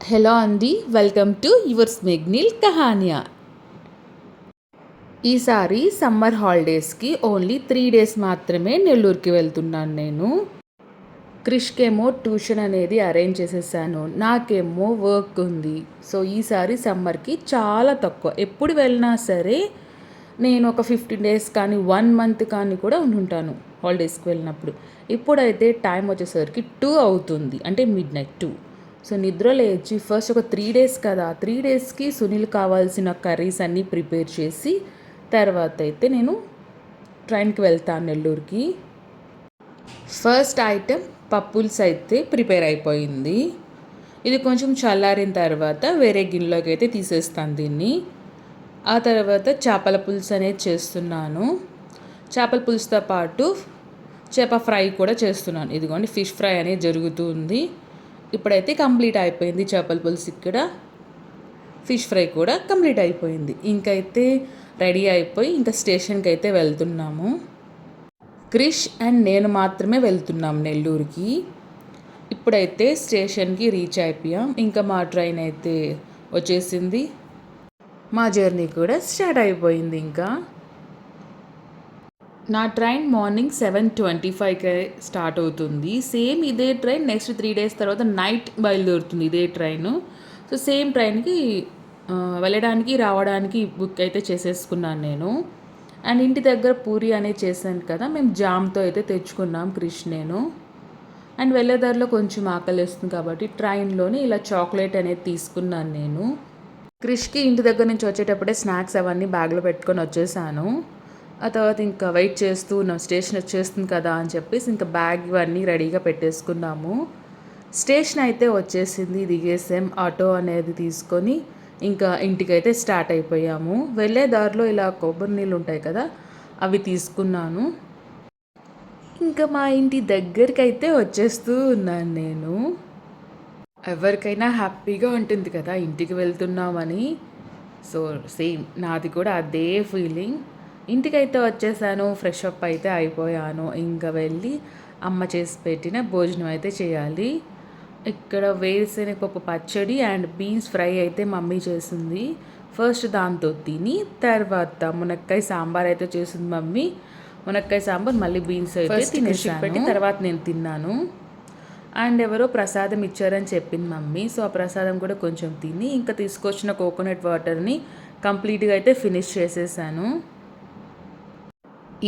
Hello అండి, welcome to your స్మెగ్నిల్ Kahaniya. ఈసారి summer హాలిడేస్కి only 3 days మాత్రమే నెల్లూరుకి వెళ్తున్నాను నేను. క్రిష్కేమో ట్యూషన్ అనేది అరేంజ్ చేసేసాను, నాకేమో వర్క్ ఉంది. సో ఈసారి సమ్మర్కి చాలా తక్కువ, ఎప్పుడు వెళ్ళినా సరే నేను ఒక 15 డేస్ కానీ 1 మంత్ కానీ కూడా ఉంటాను హాలిడేస్కి వెళ్ళినప్పుడు. ఇప్పుడైతే టైం వచ్చేసరికి 2 అవుతుంది, అంటే మిడ్ నైట్ 2. సో నిద్ర లేచి ఫస్ట్ ఒక 3 డేస్ కదా, 3 డేస్కి సునీల్ కావాల్సిన కర్రీస్ అన్నీ ప్రిపేర్ చేసి తర్వాత అయితే నేను ట్రైన్కి వెళ్తాను నెల్లూరుకి. ఫస్ట్ ఐటెం పప్పుల్స్ అయితే ప్రిపేర్ అయిపోయింది. ఇది కొంచెం చల్లారిన తర్వాత వేరే గిన్నెలోకి అయితే తీసేస్తాను దీన్ని. ఆ తర్వాత చేపల పులుసు అనేది చేస్తున్నాను. చేపల పులుసుతో పాటు చేప ఫ్రై కూడా చేస్తున్నాను. ఇదిగోండి ఫిష్ ఫ్రై అనేది జరుగుతుంది. ఇప్పుడైతే కంప్లీట్ అయిపోయింది చేపల పులుసు, ఇక్కడ ఫిష్ ఫ్రై కూడా కంప్లీట్ అయిపోయింది. ఇంకైతే రెడీ అయిపోయి ఇంకా స్టేషన్కి అయితే వెళ్తున్నాము. క్రిష్ అండ్ నేను మాత్రమే వెళ్తున్నాం నెల్లూరుకి. ఇప్పుడైతే స్టేషన్కి రీచ్ అయిపోయాం. ఇంకా మా ట్రైన్ అయితే వచ్చేసింది, మా జర్నీ కూడా స్టార్ట్ అయిపోయింది. ఇంకా నా ట్రైన్ మార్నింగ్ 7:25కి స్టార్ట్ అవుతుంది. సేమ్ ఇదే ట్రైన్ నెక్స్ట్ 3 డేస్ తర్వాత నైట్ బయలుదేరుతుంది ఇదే ట్రైను. సో సేమ్ ట్రైన్కి వెళ్ళడానికి రావడానికి బుక్ అయితే చేసేసుకున్నాను నేను. అండ్ ఇంటి దగ్గర పూరి అనేది చేశాను కదా, మేము జామ్తో అయితే తెచ్చుకున్నాం క్రిష్ నేను. అండ్ వెళ్ళేదారిలో కొంచెం ఆకలిస్తుంది కాబట్టి ట్రైన్లోనే ఇలా చాక్లెట్ అనేది తీసుకున్నాను నేను. క్రిష్కి ఇంటి దగ్గర నుంచి వచ్చేటప్పుడే స్నాక్స్ అవన్నీ బ్యాగ్లో పెట్టుకొని వచ్చేసాను. ఆ తర్వాత ఇంకా వెయిట్ చేస్తూ ఉన్నాం, స్టేషన్ వచ్చేస్తుంది కదా అని చెప్పేసి ఇంకా బ్యాగ్ ఇవన్నీ రెడీగా పెట్టేసుకున్నాము. స్టేషన్ అయితే వచ్చేసింది, దిగేసాం. ఆటో అనేది తీసుకొని ఇంకా ఇంటికైతే స్టార్ట్ అయిపోయాము. వెళ్ళే దారిలో ఇలా కొబ్బరి నీళ్ళు ఉంటాయి కదా, అవి తీసుకున్నాను. ఇంకా మా ఇంటి దగ్గరికి అయితే వచ్చేస్తూ ఉన్నాను నేను. ఎవరికైనా హ్యాపీగా ఉంటుంది కదా ఇంటికి వెళ్తున్నామని. సో సేమ్ నాది కూడా అదే ఫీలింగ్. ఇంటికైతే వచ్చేసాను, ఫ్రెష్ అప్ అయితే అయిపోయాను. ఇంకా వెళ్ళి అమ్మ చేసి పెట్టిన భోజనం అయితే చేయాలి. ఇక్కడ వేరుశనగపప్పు పచ్చడి అండ్ బీన్స్ ఫ్రై అయితే మమ్మీ చేసింది. ఫస్ట్ దాంతో తిని తర్వాత మునక్కాయ సాంబార్ అయితే చేసింది మమ్మీ. మునక్కాయ సాంబార్ మళ్ళీ బీన్స్ అయితే తినేసాను. తర్వాత నేను తిన్నాను. అండ్ ఎవరో ప్రసాదం ఇచ్చారని చెప్పింది మమ్మీ. సో ఆ ప్రసాదం కూడా కొంచెం తిని ఇంకా తీసుకొచ్చిన కోకోనట్ వాటర్ని కంప్లీట్గా అయితే ఫినిష్ చేసేసాను.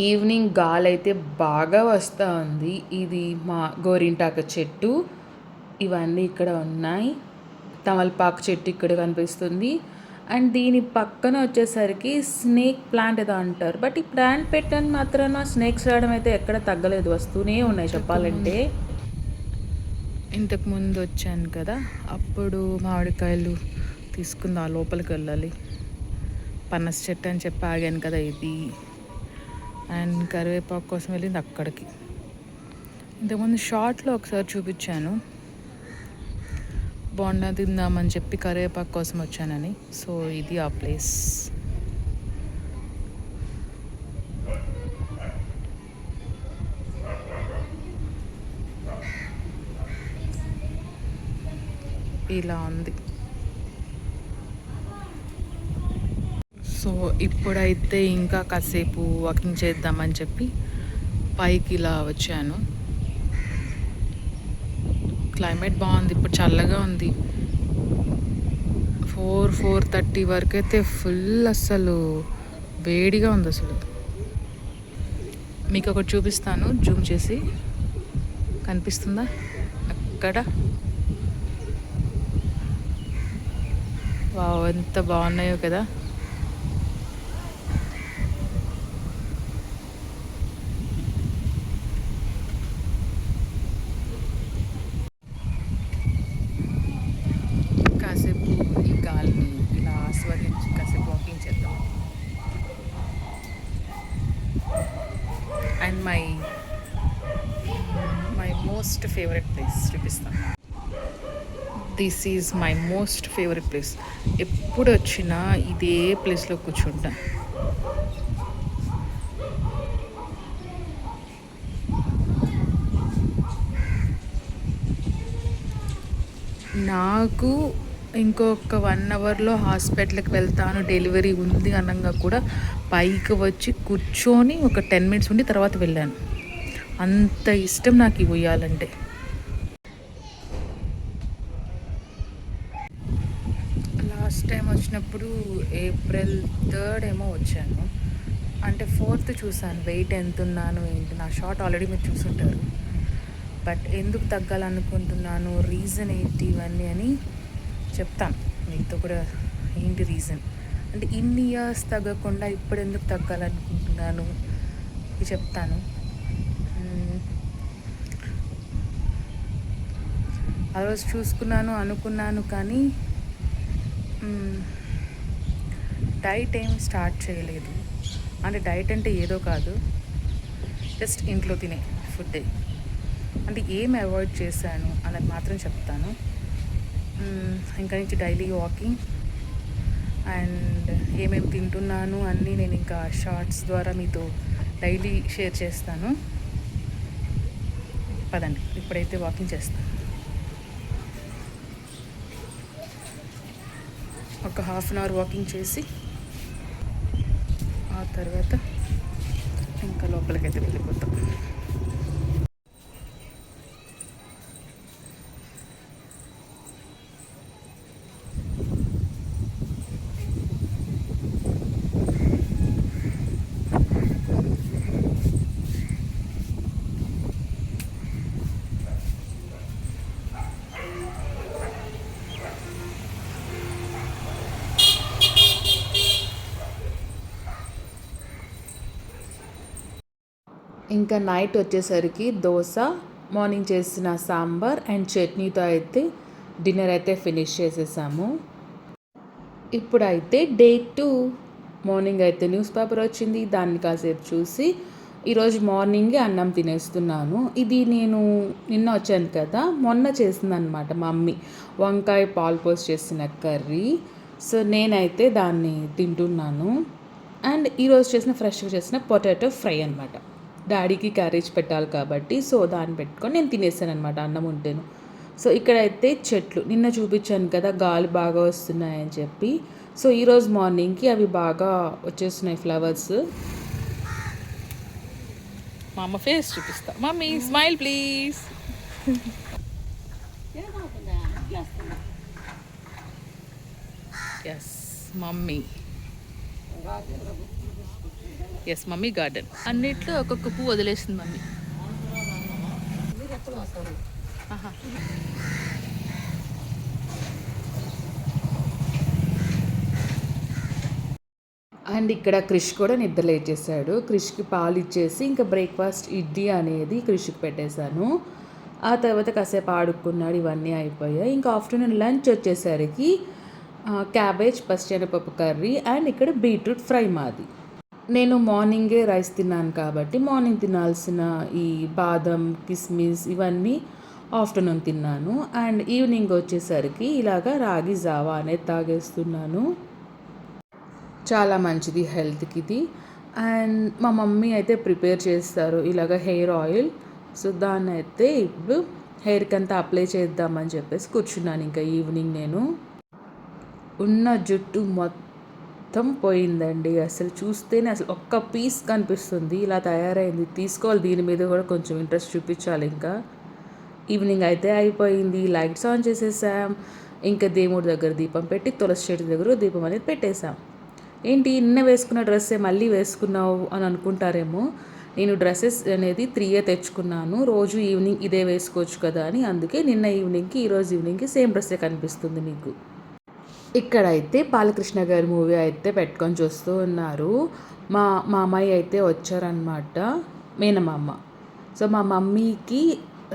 ఈవినింగ్ గాలి అయితే బాగా వస్తూ ఉంది. ఇది మా గోరింటాకు చెట్టు, ఇవన్నీ ఇక్కడ ఉన్నాయి. తమలపాకు చెట్టు ఇక్కడ కనిపిస్తుంది. అండ్ దీని పక్కన వచ్చేసరికి స్నేక్ ప్లాంట్ ఏదో అంటారు, బట్ ఈ ప్లాంట్ పెట్టని మాత్రాన స్నేక్స్ రావడం అయితే ఎక్కడ తగ్గలేదు, వస్తూనే ఉన్నాయి చెప్పాలంటే. ఇంతకుముందు వచ్చాను కదా, అప్పుడు మామిడికాయలు తీసుకుందాం లోపలికి వెళ్ళాలి. పనస చెట్టు అని చెప్పి ఆగాను కదా, ఇది. అండ్ కరివేపాకు కోసం వెళ్ళింది అక్కడికి. ఇంతకుముందు షార్ట్లో ఒకసారి చూపించాను, బోండా తిందామని చెప్పి కరివేపాకు కోసం వచ్చానని. సో ఇది ఆ ప్లేస్. ఇలా ఉంది. సో ఇప్పుడైతే ఇంకా కాసేపు వాకింగ్ చేద్దామని చెప్పి పైకి ఇలా వచ్చాను. క్లైమేట్ బాగుంది, ఇప్పుడు చల్లగా ఉంది. 4:30 వరకు అయితే ఫుల్ అస్సలు వేడిగా ఉంది అసలు. మీకు ఒకటి చూపిస్తాను, జూమ్ చేసి. కనిపిస్తుందా అక్కడ? వావ్, ఎంత బాగున్నాయో కదా. కాసేపు ఈ గాలిని ఇలా ఆస్వాదించి కాసేపు వాకింగ్ చేద్దాం. And my most favourite place చూపిస్తాను. This is my most favourite place. ఎప్పుడు వచ్చినా ఇదే ప్లేస్లో కూర్చుంటా. నాకు ఇంకొక 1 అవర్లో హాస్పిటల్కి వెళ్తాను, డెలివరీ ఉంది అనగా కూడా పైకి వచ్చి కూర్చొని ఒక 10 మినిట్స్ ఉండి తర్వాత వెళ్ళాను. అంత ఇష్టం నాకు ఈ ఉయ్యాలంటే. లాస్ట్ టైం వచ్చినప్పుడు ఏప్రిల్ 3 ఏమో వచ్చాను. అంటే 4th చూసాను వెయిట్ ఎంత ఉన్నాను ఏంటి. నా షార్ట్ ఆల్రెడీ మీరు చూసుంటారు. బట్ ఎందుకు తగ్గాలనుకుంటున్నాను, రీజన్ ఏంటి, ఇవన్నీ అని చెప్తాను మీతో కూడా. ఏంటి రీజన్ అంటే ఇన్ని ఇయర్స్ తగ్గకుండా ఇప్పుడు ఎందుకు తగ్గాలనుకుంటున్నాను ఇది చెప్తాను. ఆ రోజు చూసుకున్నాను అనుకున్నాను, కానీ డైట్ ఏం స్టార్ట్ చేయలేదు. అంటే డైట్ అంటే ఏదో కాదు, జస్ట్ ఇంట్లో తినే ఫుడ్డే. అంటే ఏం అవాయిడ్ చేశాను అన్నది మాత్రం చెప్తాను. ఇంకా నుంచి డైలీ వాకింగ్ అండ్ ఏమేమి తింటున్నాను అన్నీ నేను ఇంకా షార్ట్స్ ద్వారా మీతో డైలీ షేర్ చేస్తాను. పదండి ఇప్పుడైతే వాకింగ్ చేస్తాను. ఒక 1/2 అవర్ వాకింగ్ చేసి ఆ తర్వాత ఇంకా లోపలికైతే వెళ్ళిపోతాం. ఇంకా నైట్ వచ్చేసరికి దోశ, మార్నింగ్ చేసిన సాంబార్ అండ్ చట్నీతో అయితే డిన్నర్ అయితే ఫినిష్ చేసేసాము. ఇప్పుడైతే డే 2 మార్నింగ్ అయితే న్యూస్ పేపర్ వచ్చింది, దాన్ని కాసేపు చూసి ఈరోజు మార్నింగే అన్నం తినేస్తున్నాను. ఇది నేను నిన్న వచ్చాను కదా, మొన్న చేసిందనమాట మమ్మీ, వంకాయ పాలు పోసి చేసిన కర్రీ. సో నేనైతే దాన్ని తింటున్నాను. అండ్ ఈరోజు చేసిన ఫ్రెష్గా చేసిన పొటాటో ఫ్రై అనమాట. డాడీకి క్యారేజ్ పెట్టాలి కాబట్టి సో దాన్ని పెట్టుకొని నేను తినేసాను అనమాట అన్నం ఉంటేను. సో ఇక్కడైతే చెట్లు నిన్న చూపించాను కదా, గాలి బాగా వస్తున్నాయని చెప్పి. సో ఈరోజు మార్నింగ్కి అవి బాగా వచ్చేస్తున్నాయి ఫ్లవర్స్. మా అమ్మ ఫేస్ చూపిస్తా. Mummy smile please. Yes mummy, yes mummy garden. అన్నిట్లో ఒక్కొక్క పువ్వు వదిలేసింది మమ్మీ. అండ్ ఇక్కడ క్రిష్ కూడా నిద్ర లేచేసాడు. క్రిష్కి పాలు ఇచ్చేసి ఇంకా బ్రేక్ఫాస్ట్ ఇడ్లీ అనేది క్రిష్కి పెట్టేశాను. ఆ తర్వాత కాసేపు ఆడుకున్నాడు, ఇవన్నీ అయిపోయాయి. ఇంకా ఆఫ్టర్నూన్ లంచ్ వచ్చేసరికి క్యాబేజ్ పచ్చిశనగపప్పు కర్రీ అండ్ ఇక్కడ బీట్రూట్ ఫ్రై మాది. నేను మార్నింగే రైస్ తిన్నాను కాబట్టి మార్నింగ్ తినాల్సిన ఈ బాదం, కిస్మిస్ ఇవన్నీ ఆఫ్టర్నూన్ తిన్నాను. అండ్ ఈవినింగ్ వచ్చేసరికి ఇలాగా రాగి జావా అనేది తాగేస్తున్నాను. చాలా మంచిది హెల్త్కి ఇది. అండ్ మా మమ్మీ అయితే ప్రిపేర్ చేస్తారు ఇలాగ హెయిర్ ఆయిల్. సో దాన్ని అయితే ఇప్పుడు హెయిర్కి అంతా అప్లై చేద్దామని చెప్పేసి కూర్చున్నాను. ఇంకా ఈవినింగ్ నేను ఉన్న జుట్టు మొత్తం పోయిందండి. అసలు చూస్తేనే అసలు ఒక్క పీస్ కనిపిస్తుంది, ఇలా తయారైంది. తీసుకోవాలి, దీని మీద కూడా కొంచెం ఇంట్రెస్ట్ చూపించాలి. ఇంకా ఈవినింగ్ అయితే అయిపోయింది, లైట్స్ ఆన్ చేసేసాం. ఇంకా దేవుడి దగ్గర దీపం పెట్టి తులసి చెట్టు దగ్గర దీపం అనేది పెట్టేశాం. ఏంటి నిన్న వేసుకున్న డ్రెస్సే మళ్ళీ వేసుకున్నావు అని అనుకుంటారేమో. నేను డ్రెస్సెస్ అనేది 3 తెచ్చుకున్నాను, రోజు ఈవినింగ్ ఇదే వేసుకోవచ్చు కదా అని. అందుకే నిన్న ఈవినింగ్కి ఈరోజు ఈవినింగ్కి సేమ్ డ్రెస్సే కనిపిస్తుంది మీకు. ఇక్కడైతే బాలకృష్ణ గారి మూవీ అయితే పెట్టుకొని చూస్తూ ఉన్నారు. మా మామయ్య అయితే వచ్చారనమాట, మేనమామ. సో మా మమ్మీకి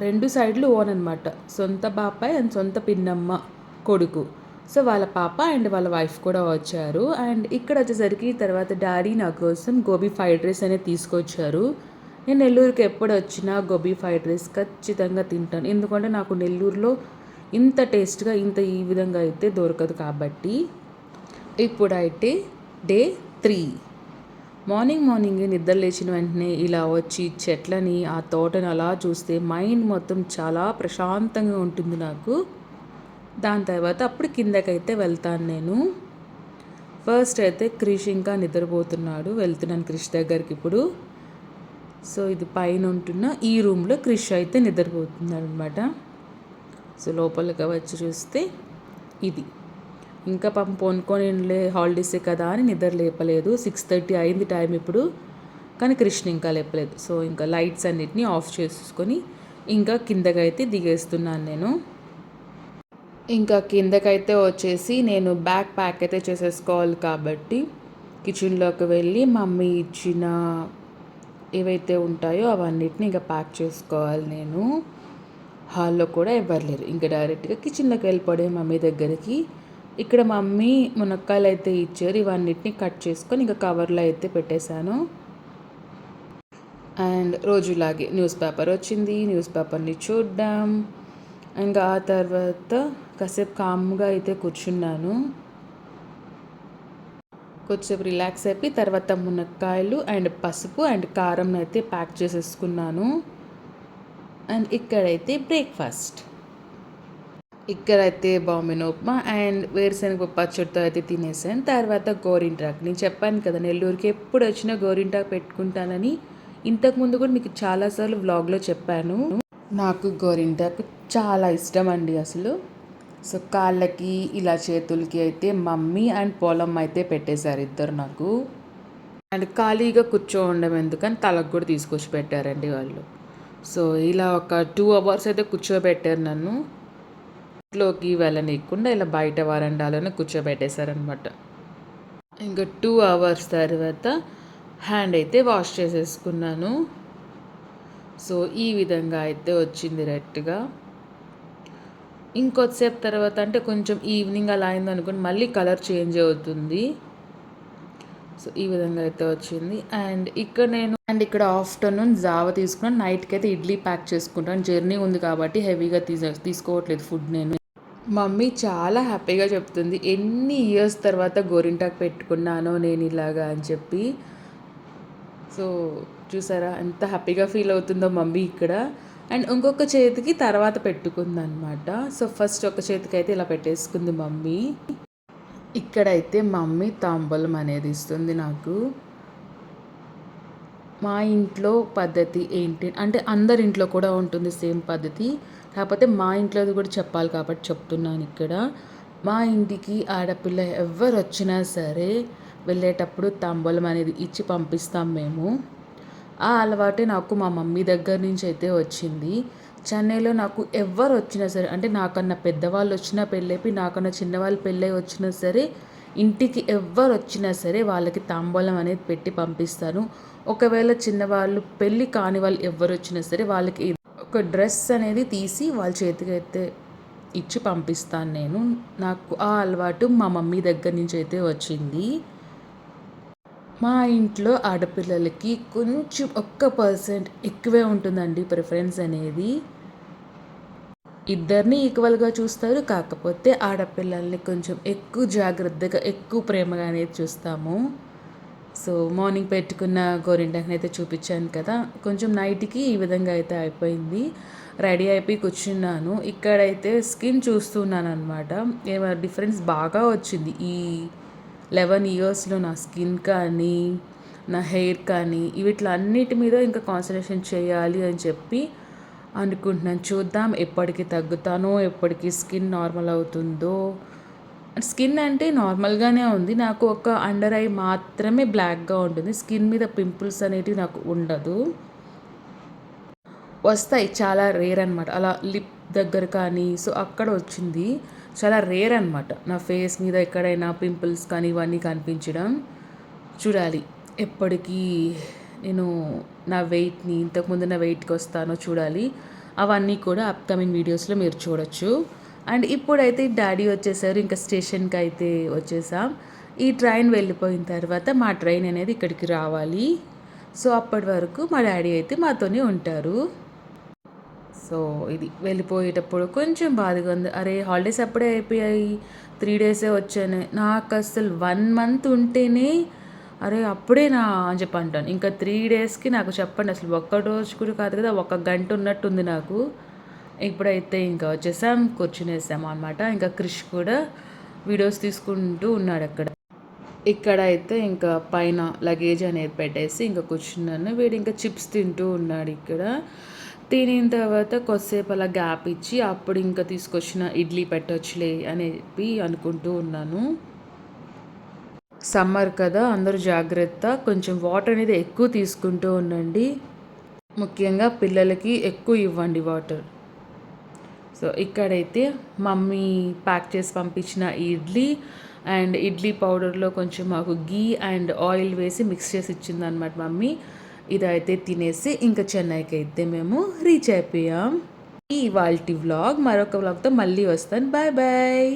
2 సైడ్లు ఓన్ అనమాట, సొంత బాబాయ్ అండ్ సొంత పిన్నమ్మ కొడుకు. సో వాళ్ళ పాప అండ్ వాళ్ళ వైఫ్ కూడా వచ్చారు. అండ్ ఇక్కడ వచ్చేసరికి తర్వాత డాడీ నా కోసం గోబీ ఫ్రైడ్ రైస్ అనేది తీసుకొచ్చారు. నేను నెల్లూరుకి ఎప్పుడు వచ్చినా గోబీ ఫ్రైడ్ రైస్ ఖచ్చితంగా తింటాను, ఎందుకంటే నాకు నెల్లూరులో ఇంత టేస్ట్గా ఇంత ఈ విధంగా అయితే దొరకదు కాబట్టి. ఇప్పుడైతే డే 3 మార్నింగ్ నిద్ర లేచిన వెంటనే ఇలా వచ్చి చెట్లని, ఆ తోటని అలా చూస్తే మైండ్ మొత్తం చాలా ప్రశాంతంగా ఉంటుంది నాకు. దాని తర్వాత అప్పుడు కిందకైతే వెళ్తాను నేను. ఫస్ట్ అయితే క్రిష్ ఇంకా నిద్రపోతున్నాడు. వెళ్తున్నాను క్రిష్ దగ్గరికి ఇప్పుడు. సో ఇది పైన ఉంటున్న ఈ రూమ్లో క్రిష్ అయితే నిద్రపోతున్నాడు అనమాట. సో లోపలికి వచ్చి చూస్తే ఇది ఇంకా పాపం పొనుకొని హాలిడేసే కదా అని నిద్ర లేపలేదు. 6:30 అయింది టైం ఇప్పుడు, కానీ కృష్ణ ఇంకా లేపలేదు. సో ఇంకా లైట్స్ అన్నిటిని ఆఫ్ చేసుకొని ఇంకా కిందకైతే దిగేస్తున్నాను నేను. ఇంకా కిందకైతే వచ్చేసి నేను బ్యాగ్ ప్యాక్ అయితే చేసేసుకోవాలి కాబట్టి కిచెన్లోకి వెళ్ళి మమ్మీ ఇచ్చిన ఏవైతే ఉంటాయో అవన్నిటిని ఇంకా ప్యాక్ చేసుకోవాలి నేను. హాల్లో కూడా ఎవరు లేరు, ఇంకా డైరెక్ట్గా కిచెన్లోకి వెళ్ళిపోడే మమ్మీ దగ్గరికి. ఇక్కడ మమ్మీ మునక్కాయలు అయితే ఇచ్చారు, ఇవన్నిటిని కట్ చేసుకొని ఇంకా కవర్లో అయితే పెట్టేశాను. అండ్ రోజులాగే న్యూస్ పేపర్ వచ్చింది, న్యూస్ పేపర్ని చూడ్డం, ఇంకా ఆ తర్వాత కాసేపు కామ్గా అయితే కూర్చున్నాను. కొద్దిసేపు రిలాక్స్ అయిపోయి తర్వాత మునక్కాయలు అండ్ పసుపు అండ్ కారం అయితే ప్యాక్ చేసేసుకున్నాను. అండ్ ఇక్కడైతే బ్రేక్ఫాస్ట్, ఇక్కడైతే బాంబినో ఉప్మా అండ్ వేరుశనగ పచ్చడితో అయితే తినేసాను. తర్వాత గోరింటాకు, నేను చెప్పాను కదా నెల్లూరుకి ఎప్పుడు వచ్చినా గోరింటాకు పెట్టుకుంటానని. ఇంతకుముందు కూడా మీకు చాలాసార్లు వ్లాగ్లో చెప్పాను. నాకు గోరింటాకు చాలా ఇష్టం అండి అసలు. సో కాళ్ళకి ఇలా చేతులకి అయితే మమ్మీ అండ్ పోలమ్మ అయితే పెట్టేశారు ఇద్దరు నాకు. అండ్ ఖాళీగా కూర్చోండం ఎందుకని తలకు కూడా తీసుకొచ్చి పెట్టారండి వాళ్ళు. సో ఇలా ఒక 2 hours అయితే కూర్చోబెట్టారు నన్ను. ఇంట్లోకి వెళ్ళనీయకుండా ఇలా బయట వరండాలోనే కూర్చోబెట్టేశారనమాట. ఇంకా 2 hours తర్వాత హ్యాండ్ అయితే వాష్ చేసేసుకున్నాను. సో ఈ విధంగా అయితే వచ్చింది రెడ్గా. ఇంకొద్దిసేపు తర్వాత అంటే కొంచెం ఈవినింగ్ అలా అయింది అనుకోండి, మళ్ళీ కలర్ చేంజ్ అవుతుంది. సో ఈ విధంగా అయితే వచ్చింది. అండ్ ఇక్కడ ఆఫ్టర్నూన్ జావ తీసుకున్నాను. నైట్కి అయితే ఇడ్లీ ప్యాక్ చేసుకుంటాను. జర్నీ ఉంది కాబట్టి హెవీగా తీసుకోవట్లేదు ఫుడ్ నేను. మమ్మీ చాలా హ్యాపీగా చెప్తుంది, ఎన్ని ఇయర్స్ తర్వాత గోరింటాకు పెట్టుకున్నానో నేను ఇలాగా అని చెప్పి. సో చూసారా ఎంత హ్యాపీగా ఫీల్ అవుతుందో మమ్మీ ఇక్కడ. అండ్ ఇంకొక చేతికి తర్వాత పెట్టుకుందనమాట. సో ఫస్ట్ ఒక చేతికి అయితే ఇలా పెట్టేసుకుంది మమ్మీ. ఇక్కడైతే మమ్మీ తాంబూలం అనేది ఇస్తుంది నాకు. మా ఇంట్లో పద్ధతి ఏంటి అంటే అందరి ఇంట్లో కూడా ఉంటుంది సేమ్ పద్ధతి, కాకపోతే మా ఇంట్లోది కూడా చెప్పాలి కాబట్టి చెప్తున్నాను ఇక్కడ. మా ఇంటికి ఆడపిల్ల ఎవరు వచ్చినా సరే వెళ్ళేటప్పుడు తాంబూలం అనేది ఇచ్చి పంపిస్తాం మేము. ఆ అలవాటే నాకు మా మమ్మీ దగ్గర నుంచి అయితే వచ్చింది. చెన్నైలో నాకు ఎవరు వచ్చినా సరే, అంటే నాకన్నా పెద్దవాళ్ళు వచ్చినా పెళ్ళైపోయి నాకన్నా చిన్నవాళ్ళు పెళ్ళై వచ్చినా సరే, ఇంటికి ఎవరు వచ్చినా సరే వాళ్ళకి తాంబూలం అనేది పెట్టి పంపిస్తాను. ఒకవేళ చిన్నవాళ్ళు పెళ్ళి కాని వాళ్ళు ఎవరు వచ్చినా సరే వాళ్ళకి ఒక డ్రెస్ అనేది తీసి వాళ్ళ చేతికి అయితే ఇచ్చి పంపిస్తాను నేను. నాకు ఆ అలవాటు మా మమ్మీ దగ్గర నుంచి అయితే వచ్చింది. మా ఇంట్లో ఆడపిల్లలకి కొంచెం 1% ఎక్కువే ఉంటుందండి ప్రిఫరెన్స్ అనేది. ఇద్దరిని ఈక్వల్గా చూస్తారు, కాకపోతే ఆడపిల్లల్ని కొంచెం ఎక్కువ జాగ్రత్తగా ఎక్కువ ప్రేమగా అనేది చూస్తాము. సో మార్నింగ్ పెట్టుకున్న గోరింటాకుని అయితే చూపించాను కదా, కొంచెం నైట్కి ఈ విధంగా అయితే అయిపోయింది. రెడీ అయిపోయి కూర్చున్నాను. ఇక్కడైతే స్కిన్ చూస్తున్నాను అనమాట. ఏమైనా డిఫరెన్స్ బాగా వచ్చింది ఈ 11 yearsలో. నా స్కిన్ కానీ నా హెయిర్ కానీ వీటిలన్నిటి మీద ఇంకా కాన్సన్ట్రేషన్ చేయాలి అని చెప్పి అనుకుంటున్నాను. చూద్దాం ఎప్పటికి తగ్గుతానో, ఎప్పటికి స్కిన్ నార్మల్ అవుతుందో. స్కిన్ అంటే నార్మల్గానే ఉంది, నాకు ఒక అండర్ ఐ మాత్రమే బ్లాక్గా ఉంటుంది. స్కిన్ మీద పింపుల్స్ అనేటివి నాకు ఉండదు. వస్తాయి, చాలా రేర్ అనమాట. అలా లిప్ దగ్గర కానీ సో అక్కడ వచ్చింది, చాలా రేర్ అనమాట. నా ఫేస్ మీద ఎక్కడైనా పింపుల్స్ కానీ ఇవన్నీ కనిపించడం. చూడాలి ఎప్పటికీ నేను నా వెయిట్ని ఇంతకుముందు నా వెయిట్కి వస్తానో చూడాలి. అవన్నీ కూడా అప్కమింగ్ వీడియోస్లో మీరు చూడొచ్చు. అండ్ ఇప్పుడైతే డాడీ వచ్చేసారు, ఇంకా స్టేషన్కి అయితే వచ్చేసాం. ఈ ట్రైన్ వెళ్ళిపోయిన తర్వాత మా ట్రైన్ అనేది ఇక్కడికి రావాలి. సో అప్పటి వరకు మా డాడీ అయితే మాతోనే ఉంటారు. సో ఇది వెళ్ళిపోయేటప్పుడు కొంచెం బాధగా ఉంది. అరే హాలిడేస్ అప్పుడే అయిపోయాయి, 3 days వచ్చాను. నాకు అసలు 1 month ఉంటేనే అరే అప్పుడేనా అని చెప్పి అంటాను. ఇంకా 3 daysకి నాకు చెప్పండి అసలు ఒక్క రోజు కూడా కాదు కదా, 1 గంట ఉన్నట్టుంది నాకు. ఇప్పుడైతే ఇంకా వచ్చేసాం, కూర్చునేసాము అనమాట. ఇంకా క్రిష్ కూడా వీడియోస్ తీసుకుంటూ ఉన్నాడు అక్కడ. ఇక్కడైతే ఇంకా పైన లగేజ్ అనేది పెట్టేసి ఇంకా కూర్చున్నాను. వీడు ఇంకా చిప్స్ తింటూ ఉన్నాడు ఇక్కడ. తినిన తర్వాత కొద్దిసేపు అలా గ్యాప్ ఇచ్చి అప్పుడు ఇంకా తీసుకొచ్చిన ఇడ్లీ పెట్టొచ్చులే అని చెప్పి అనుకుంటూ ఉన్నాను. సమ్మర్ కదా, అందరూ జాగ్రత్త, కొంచెం వాటర్ అనేది ఎక్కువ తీసుకుంటూ ఉండండి. ముఖ్యంగా పిల్లలకి ఎక్కువ ఇవ్వండి వాటర్. సో ఇక్కడైతే మమ్మీ ప్యాక్ చేసి పంపించిన ఇడ్లీ అండ్ ఇడ్లీ పౌడర్లో కొంచెం మాకు గీ అండ్ ఆయిల్ వేసి మిక్స్ చేసి ఇచ్చిందనమాట మమ్మీ. ఇదైతే తినేసి ఇంకా చెన్నైకి అయితే మేము రీచ్ అయిపోయాం. ఈ ఇవాల్టి వ్లాగ్, మరొక వ్లాగ్తో మళ్ళీ వస్తాను. Bye bye.